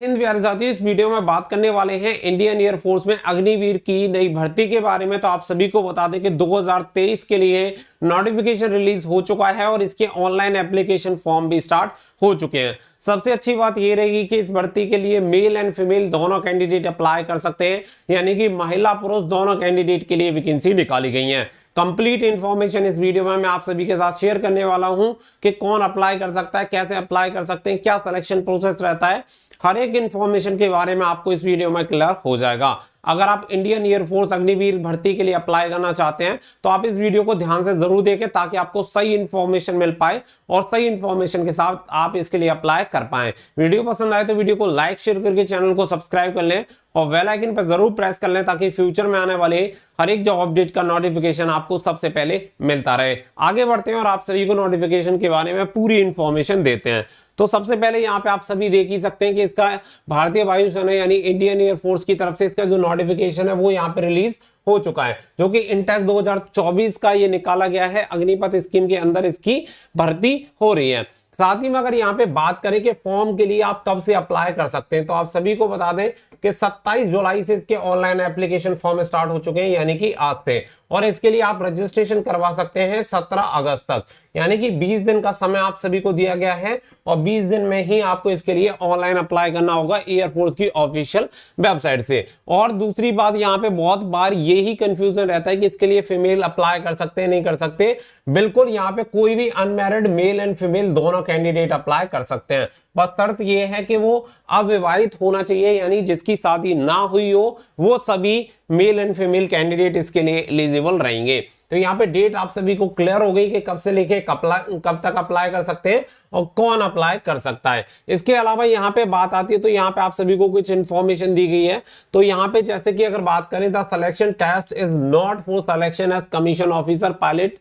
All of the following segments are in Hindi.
हिंद प्यारे साथियों, इस वीडियो में बात करने वाले हैं इंडियन एयरफोर्स में अग्निवीर की नई भर्ती के बारे में। तो आप सभी को बता दें कि 2023 के लिए नोटिफिकेशन रिलीज हो चुका है और इसके ऑनलाइन एप्लीकेशन फॉर्म भी स्टार्ट हो चुके हैं। सबसे अच्छी बात यह रहेगी कि इस भर्ती के लिए मेल एंड फीमेल दोनों कैंडिडेट अप्लाई कर सकते हैं, यानी कि महिला पुरुष दोनों कैंडिडेट के लिए वैकेंसी निकाली गई है। कंप्लीट इंफॉर्मेशन इस वीडियो में मैं आप सभी के साथ शेयर करने वाला हूं कि कौन अप्लाई कर सकता है, कैसे अप्लाई कर सकते हैं, क्या सिलेक्शन प्रोसेस रहता है। हर एक इंफॉर्मेशन के बारे में आपको इस वीडियो में क्लियर हो जाएगा। अगर आप इंडियन एयरफोर्स अग्निवीर भर्ती के लिए अप्लाई करना चाहते हैं तो आप इस वीडियो को ध्यान से जरूर देखें ताकि आपको सही इंफॉर्मेशन मिल पाए और सही इंफॉर्मेशन के साथ आप इसके लिए अप्लाई कर पाए। वीडियो पसंद आए तो वीडियो को लाइक शेयर करके चैनल को सब्सक्राइब कर लें और बेल आइकन पर जरूर प्रेस कर लें ताकि फ्यूचर में आने वाले हर एक जॉब अपडेट का नोटिफिकेशन आपको सबसे पहले मिलता रहे। आगे बढ़ते हैं और आप सभी को नोटिफिकेशन के बारे में पूरी इंफॉर्मेशन देते हैं। तो सबसे पहले यहाँ पे आप सभी देख ही सकते हैं कि इसका भारतीय वायुसेना यानी इंडियन एयरफोर्स की तरफ से इसका जो नोटिफिकेशन है वो यहाँ पे रिलीज हो चुका है, जो कि इंटेक 2024 का ये निकाला गया है। अग्निपथ स्कीम के अंदर इसकी भर्ती हो रही है। साथ ही में अगर यहाँ पे बात करें कि फॉर्म के लिए आप कब से अप्लाई कर सकते हैं, तो आप सभी को बता दें कि 27 जुलाई से इसके ऑनलाइन एप्लीकेशन फॉर्म स्टार्ट हो चुके हैं, यानी कि आज से। और इसके लिए आप रजिस्ट्रेशन करवा सकते हैं 17 अगस्त तक, यानी कि 20 दिन का समय आप सभी को दिया गया है और 20 दिन में ही आपको इसके लिए ऑनलाइन अप्लाई करना होगा एयरफोर्स की ऑफिशियल वेबसाइट से। और दूसरी बात, यहाँ पे बहुत बार यही कंफ्यूजन रहता है कि इसके लिए फीमेल अप्लाई कर सकते हैं नहीं कर सकते। बिल्कुल, यहाँ पे कोई भी अनमैरिड मेल एंड फीमेल दोनों कैंडिडेट अप्लाई कर सकते हैं। बस शर्त यह है कि वो अविवाहित होना चाहिए, यानी जिसकी शादी ना हुई हो वो सभी मेल एंड फीमेल कैंडिडेट इसके लिए एलिजिबल रहेंगे। तो यहाँ पे डेट आप सभी को क्लियर हो गई कि कब से लेके कब तक अप्लाई कर सकते हैं और कौन अप्लाई कर सकता है। इसके अलावा यहाँ पे बात आती है तो यहाँ पे आप सभी को कुछ इंफॉर्मेशन दी गई है। तो यहाँ पे जैसे कि अगर बात करें, the selection test is not for selection as commission officer pilot.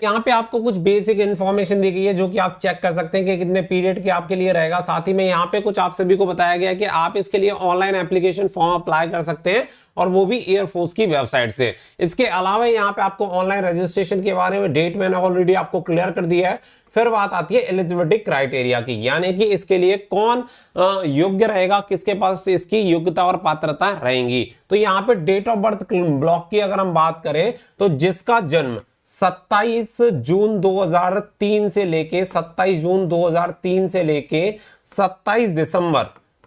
यहाँ पे आपको कुछ बेसिक इंफॉर्मेशन दी गई है जो कि आप चेक कर सकते हैं कि कितने पीरियड के आपके लिए रहेगा। साथ ही में यहाँ पे कुछ आप सभी को बताया गया कि आप इसके लिए ऑनलाइन एप्लीकेशन फॉर्म अप्लाई कर सकते हैं और वो भी एयरफोर्स की वेबसाइट से। इसके अलावा यहाँ पे आपको ऑनलाइन रजिस्ट्रेशन के बारे में डेट मैंने ऑलरेडी आपको क्लियर कर दिया है। फिर बात आती है एलिजिबिलिटी क्राइटेरिया की, यानी कि इसके लिए कौन योग्य रहेगा, किसके पास इसकी योग्यता और पात्रता रहेंगी। तो यहाँ पे डेट ऑफ बर्थ ब्लॉक की अगर हम बात करें तो जिसका जन्म 27 जून 2003 से लेके 27 जून 2003 से लेके 27 दिसंबर,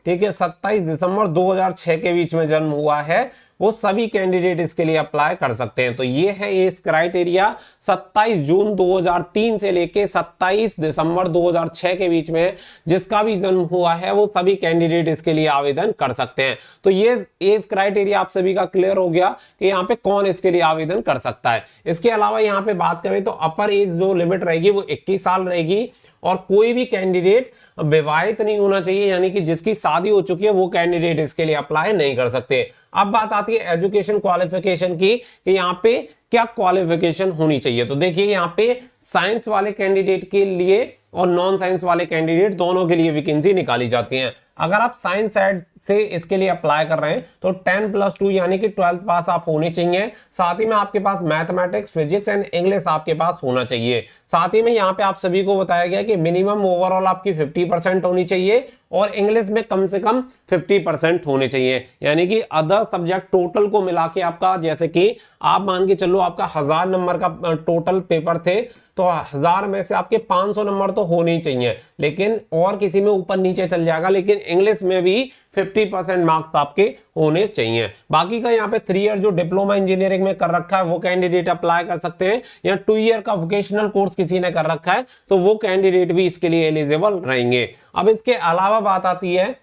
ठीक है, 27 दिसंबर 2006 के बीच में जन्म हुआ है, वो सभी कैंडिडेट इसके लिए अप्लाई कर सकते हैं। तो ये है इस क्राइटेरिया, 27 जून 2003 से लेके 27 दिसंबर 2006 के बीच में जिसका भी जन्म हुआ है वो सभी कैंडिडेट इसके लिए आवेदन कर सकते हैं। तो ये एज क्राइटेरिया आप सभी का क्लियर हो गया कि यहाँ पे कौन इसके लिए आवेदन कर सकता है। इसके अलावा यहाँ पे बात करें तो अपर एज जो लिमिट रहेगी वो 21 साल रहेगी और कोई भी कैंडिडेट विवाहित नहीं होना चाहिए, यानी कि जिसकी शादी हो चुकी है वो कैंडिडेट इसके लिए अप्लाई नहीं कर सकते। अब बात आती है एजुकेशन क्वालिफिकेशन की कि यहाँ पे क्या क्वालिफिकेशन होनी चाहिए। तो देखिए यहाँ पे साइंस वाले कैंडिडेट के लिए और नॉन साइंस वाले कैंडिडेट दोनों के लिए वैकेंसी निकाली जाती है। अगर आप साइंस साइड से इसके लिए अप्लाई कर रहे हैं तो 10+2 यानी कि 12th पास आप होने चाहिए। साथ ही में आपके पास मैथमेटिक्स, फिजिक्स एंड इंग्लिश आपके पास होना चाहिए। साथ ही में यहाँ पे आप सभी को बताया गया कि मिनिमम ओवरऑल आपकी 50% होनी चाहिए और इंग्लिश में कम से कम 50% होने चाहिए, यानी कि अदर सब्जेक्ट टोटल को मिला के आपका, जैसे कि आप मान के चलो आपका 1000 नंबर का टोटल पेपर थे तो 1000 में से आपके 500 नंबर तो होने ही चाहिए, लेकिन और किसी में ऊपर नीचे चल जाएगा, लेकिन इंग्लिश में भी 50% मार्क्स आपके होने चाहिए। बाकी का यहाँ पे 3 ईयर जो डिप्लोमा इंजीनियरिंग में कर रखा है वो कैंडिडेट अप्लाई कर सकते हैं, या 2 ईयर का वोकेशनल कोर्स किसी ने कर रखा है तो वो कैंडिडेट भी इसके लिए एलिजिबल रहेंगे। अब इसके अलावा बात आती है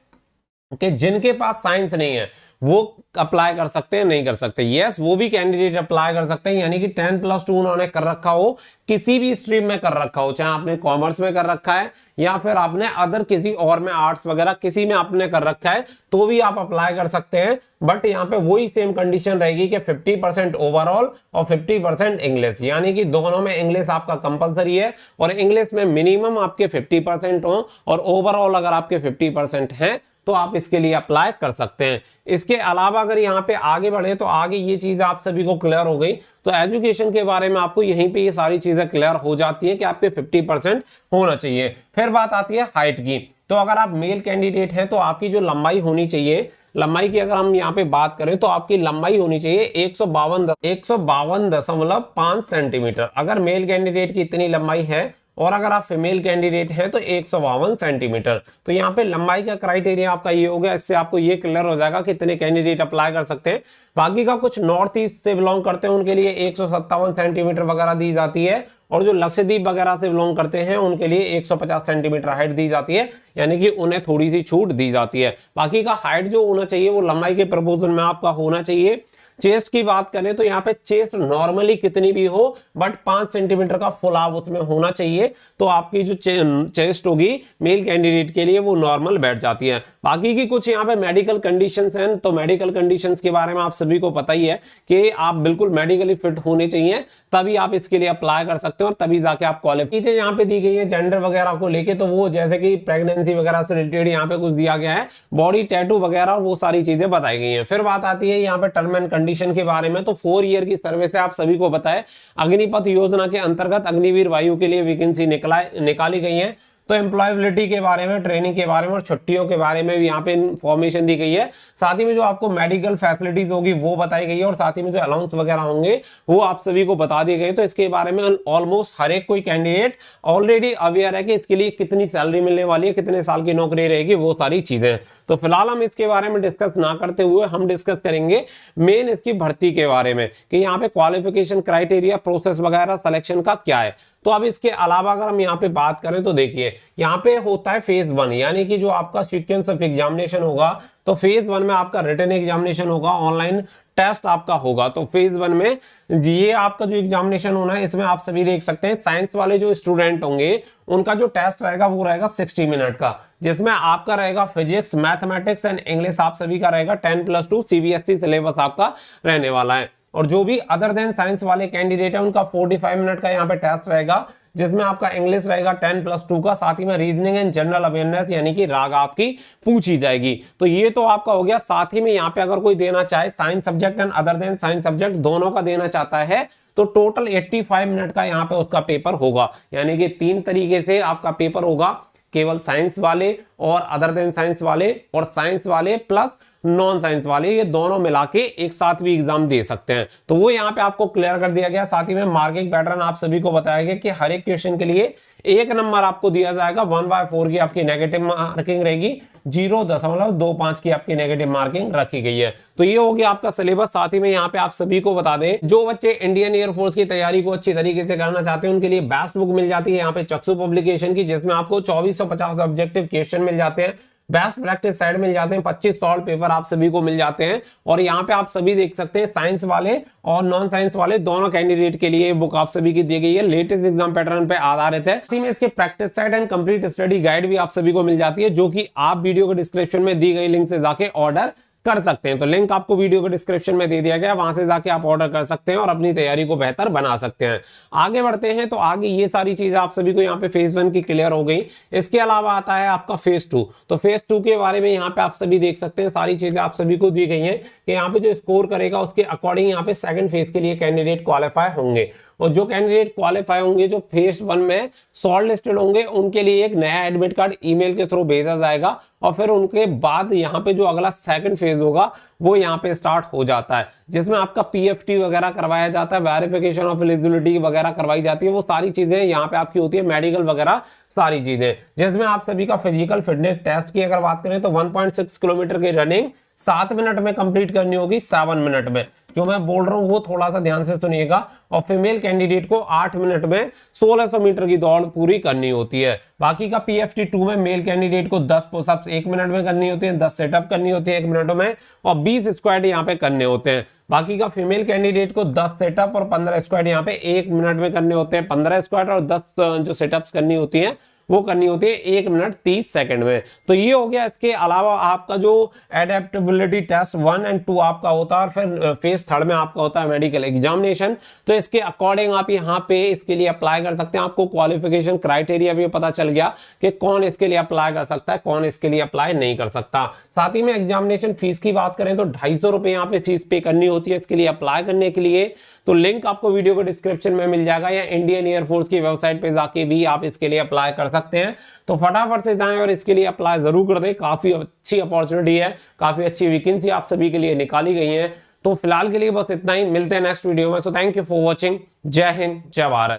कि जिनके पास साइंस नहीं है वो अप्लाई कर सकते हैं नहीं कर सकते। यस, वो भी कैंडिडेट अप्लाई कर सकते हैं, यानी कि 10+2 उन्होंने कर रखा हो, किसी भी स्ट्रीम में कर रखा हो, चाहे आपने कॉमर्स में कर रखा है या फिर आपने अदर किसी और में आर्ट्स वगैरह किसी में आपने कर रखा है तो भी आप अप्लाई कर सकते हैं। बट यहाँ पे वही सेम कंडीशन रहेगी कि 50% ओवरऑल और 50% इंग्लिश, यानी कि दोनों में इंग्लिश आपका कंपलसरी है और इंग्लिश में मिनिमम आपके 50% हो और ओवरऑल अगर आपके 50% हैं तो आप इसके लिए अप्लाई कर सकते हैं। इसके अलावा अगर यहाँ पे आगे बढ़े तो आगे ये चीज आप सभी को क्लियर हो गई, तो एजुकेशन के बारे में आपको यहीं पे ये सारी चीजें क्लियर हो जाती हैं कि आपके 50% होना चाहिए। फिर बात आती है हाइट की। तो अगर आप मेल कैंडिडेट हैं तो आपकी जो लंबाई होनी चाहिए, लंबाई की अगर हम यहाँ पे बात करें तो आपकी लंबाई होनी चाहिए 152.5 सेंटीमीटर। अगर मेल कैंडिडेट की इतनी लंबाई है और अगर आप फीमेल कैंडिडेट हैं तो 152 सेंटीमीटर। तो यहाँ पे लंबाई का क्राइटेरिया आपका ये हो गया। इससे आपको ये क्लियर हो जाएगा कितने कैंडिडेट अप्लाई कर सकते हैं। बाकी का कुछ नॉर्थ ईस्ट से बिलोंग करते हैं उनके लिए 157 सेंटीमीटर वगैरह दी जाती है, और जो लक्षद्वीप वगैरह से बिलोंग करते हैं उनके लिए 150 सेंटीमीटर हाइट दी जाती है, यानी कि उन्हें थोड़ी सी छूट दी जाती है। बाकी का हाइट जो होना चाहिए वो लंबाई के प्रपोजल में आपका होना चाहिए। चेस्ट की बात करें तो यहाँ पे चेस्ट नॉर्मली कितनी भी हो बट 5 सेंटीमीटर का फुलाव उसमें होना चाहिए, तो आपकी जो चेस्ट होगी मेल कैंडिडेट के लिए वो नॉर्मल बैठ जाती है। बाकी की कुछ यहाँ पे मेडिकल कंडीशंस हैं, तो मेडिकल कंडीशंस के बारे में आप सभी को पता ही है कि आप बिल्कुल मेडिकली फिट होने चाहिए, तभी आप इसके लिए अप्लाई कर सकते हैं और तभी जाके आप क्वालिफाई। चीजें यहाँ पे दी गई है जेंडर वगैरह को लेके, तो वो जैसे कि प्रेगनेंसी वगैरह से रिलेटेड यहाँ पे कुछ दिया गया है, बॉडी टैटू वगैरह वो सारी चीजें बताई गई हैं। फिर बात आती है यहाँ पे टर्म एंड कंडीशन के बारे में, तो 4 ईयर की सर्विस है, आप सभी को बताए अग्निपथ योजना के अंतर्गत अग्निवीर वायु के लिए वैकेंसी निकाली गई है। तो एम्प्लॉयबिलिटी के बारे में, ट्रेनिंग के बारे में और छुट्टियों के बारे में भी यहाँ पे इंफॉर्मेशन दी गई है। साथ ही में जो आपको मेडिकल फैसिलिटीज होगी वो बताई गई है, और साथ ही में जो अलाउंस वगैरह होंगे वो आप सभी को बता दिए गए। तो इसके बारे में ऑलमोस्ट हर एक कोई कैंडिडेट ऑलरेडी अवेयर है कि इसके लिए कितनी सैलरी मिलने वाली है, कितने साल की नौकरी रहेगी, वो सारी चीजें। तो फिलहाल हम इसके बारे में डिस्कस ना करते हुए हम डिस्कस करेंगे मेन इसकी भर्ती के बारे में कि यहाँ पे क्वालिफिकेशन क्राइटेरिया, प्रोसेस वगैरह सिलेक्शन का क्या है। तो अब इसके अलावा अगर हम यहाँ पे बात करें तो देखिए यहाँ पे होता है फेज 1, यानी कि जो आपका सीक्वेंस ऑफ एग्जामिनेशन होगा। तो फेज 1 में आपका रिटन एग्जामिनेशन होगा, ऑनलाइन टेस्ट आपका होगा। तो फेज 1 में ये आपका जो एग्जामिनेशन होना है इसमें आप सभी देख सकते हैं साइंस वाले जो स्टूडेंट होंगे उनका जो टेस्ट रहेगा वो रहेगा 60 मिनट का, जिसमें आपका रहेगा फिजिक्स, मैथमेटिक्स एंड इंग्लिश आप सभी का रहेगा 10+2 सीबीएसई सिलेबस आपका रहने वाला है। और जो भी अदर देन साइंस वाले कैंडिडेट है उनका 45 मिनट का यहाँ पे टेस्ट रहेगा, जिसमें आपका इंग्लिश रहेगा 10+2 का, साथ ही में रीजनिंग एंड जनरल अवेयरनेस यानी कि राग आपकी पूछी जाएगी। तो ये तो आपका हो गया। साथ ही में यहाँ पे अगर कोई देना चाहे science subject and other than science subject दोनों का देना चाहता है तो टोटल 85 मिनट का यहाँ पे उसका पेपर होगा, यानी कि 3 तरीके से आपका पेपर होगा, केवल साइंस वाले और अदर देन साइंस वाले और साइंस वाले प्लस नॉन साइंस वाले, ये दोनों मिला के एक साथ भी एग्जाम दे सकते हैं। तो वो यहाँ पे आपको क्लियर कर दिया गया। साथ ही में मार्किंग पैटर्न आप सभी को बताया गया कि हर एक क्वेश्चन के लिए 1 नंबर आपको दिया जाएगा, 1/4 की आपकी नेगेटिव मार्किंग रहेगी, 0.25 की आपकी नेगेटिव मार्किंग रखी गई है। तो ये हो गया आपका सिलेबस। साथ ही में यहाँ पे आप सभी को बता दें जो बच्चे इंडियन एयरफोर्स की तैयारी को अच्छी तरीके से करना चाहते हैं उनके लिए बेस्ट बुक मिल जाती है यहाँ पे चक्षु पब्लिकेशन की, जिसमें आपको 2450 ऑब्जेक्टिव क्वेश्चन मिल जाते हैं, बेस्ट प्रैक्टिस साइड मिल जाते हैं, 25 सॉल्व पेपर आप सभी को मिल जाते हैं। और यहाँ पे आप सभी देख सकते हैं साइंस वाले और नॉन साइंस वाले दोनों कैंडिडेट के लिए बुक आप सभी की दी गई है, लेटेस्ट एग्जाम पैटर्न पे आधारित है। साथ ही में इसके practice side and complete study guide भी आप सभी को मिल जाती है, जो कि आप वीडियो के डिस्क्रिप्शन में दी गई लिंक से जाके ऑर्डर कर सकते हैं। तो लिंक आपको वीडियो के डिस्क्रिप्शन में दे दिया गया, वहां से जाके आप ऑर्डर कर सकते हैं और अपनी तैयारी को बेहतर बना सकते हैं। आगे बढ़ते हैं तो आगे ये सारी चीजें आप सभी को यहाँ पे फेज 1 की क्लियर हो गई। इसके अलावा आता है आपका फेज 2। तो फेज 2 के बारे में यहाँ पे आप सभी देख सकते हैं, सारी चीजें आप सभी को दी गई हैं कि यहाँ पे जो स्कोर करेगा उसके अकॉर्डिंग यहाँ पे सेकंड फेज के लिए कैंडिडेट क्वालिफाई होंगे। और जो कैंडिडेट क्वालिफाई होंगे, जो फेज 1 में शॉर्ट लिस्टेड होंगे, उनके लिए एक नया एडमिट कार्ड ईमेल के थ्रू भेजा जाएगा और फिर उनके बाद यहाँ पे जो अगला सेकंड फेज होगा वो यहाँ पे स्टार्ट हो जाता है, जिसमें आपका पीएफटी वगैरह करवाया जाता है, वेरिफिकेशन ऑफ एलिजिबिलिटी वगैरह करवाई जाती है। वो सारी चीजें यहाँ पे आपकी होती है, मेडिकल वगैरह सारी चीजें, जिसमें आप सभी का फिजिकल फिटनेस टेस्ट की अगर बात करें तो 1.6 किलोमीटर की रनिंग 7 मिनट में कंप्लीट करनी होगी, 7 मिनट में। जो मैं बोल रहा हूं वो थोड़ा सा ध्यान से सुनिएगा। और फीमेल कैंडिडेट को 8 मिनट में 1600 मीटर की दौड़ पूरी करनी होती है। बाकी का पीएफटी 2 में मेल कैंडिडेट को 10 पुशअप्स 1 मिनट में करनी होती है, 10 सेटअप करनी होती है 1 मिनट में और 20 स्क्वाट यहाँ पे करने होते हैं। बाकी का फीमेल कैंडिडेट को 10 सेटअप और 15 स्क्वाट यहाँ पे 1 मिनट में करने होते हैं, 15 स्क्वाट और 10 जो सेटअप्स करनी होती है वो करनी होती है 1 मिनट 30 सेकंड में। तो ये हो गया। इसके अलावा आपका जो एडेप्टेबिलिटी टेस्ट 1 और 2 आपका होता है और फिर फेज 3 में आपका होता है मेडिकल एग्जामिनेशन। तो इसके अकॉर्डिंग आप यहाँ पे इसके लिए अप्लाई कर सकते हैं। आपको क्वालिफिकेशन क्राइटेरिया भी पता चल गया कि कौन इसके लिए अप्लाई कर सकता है, कौन इसके लिए अप्लाई नहीं कर सकता। साथ ही में एग्जामिनेशन फीस की बात करें तो 250 रुपए यहाँ पे फीस पे करनी होती है इसके लिए अप्लाई करने के लिए। तो लिंक आपको वीडियो के डिस्क्रिप्शन में मिल जाएगा या इंडियन एयरफोर्स की वेबसाइट पे जाके भी आप इसके लिए अप्लाई कर सकते हैं। सकते हैं। तो फटाफट से जाएं और इसके लिए अप्लाई जरूर कर दें। काफी अच्छी अपॉर्चुनिटी है, काफी अच्छी वैकेंसी आप सभी के लिए निकाली गई है। तो फिलहाल के लिए बस इतना ही, मिलते हैं नेक्स्ट वीडियो में। So thank you for watching. जय हिंद, जय भारत।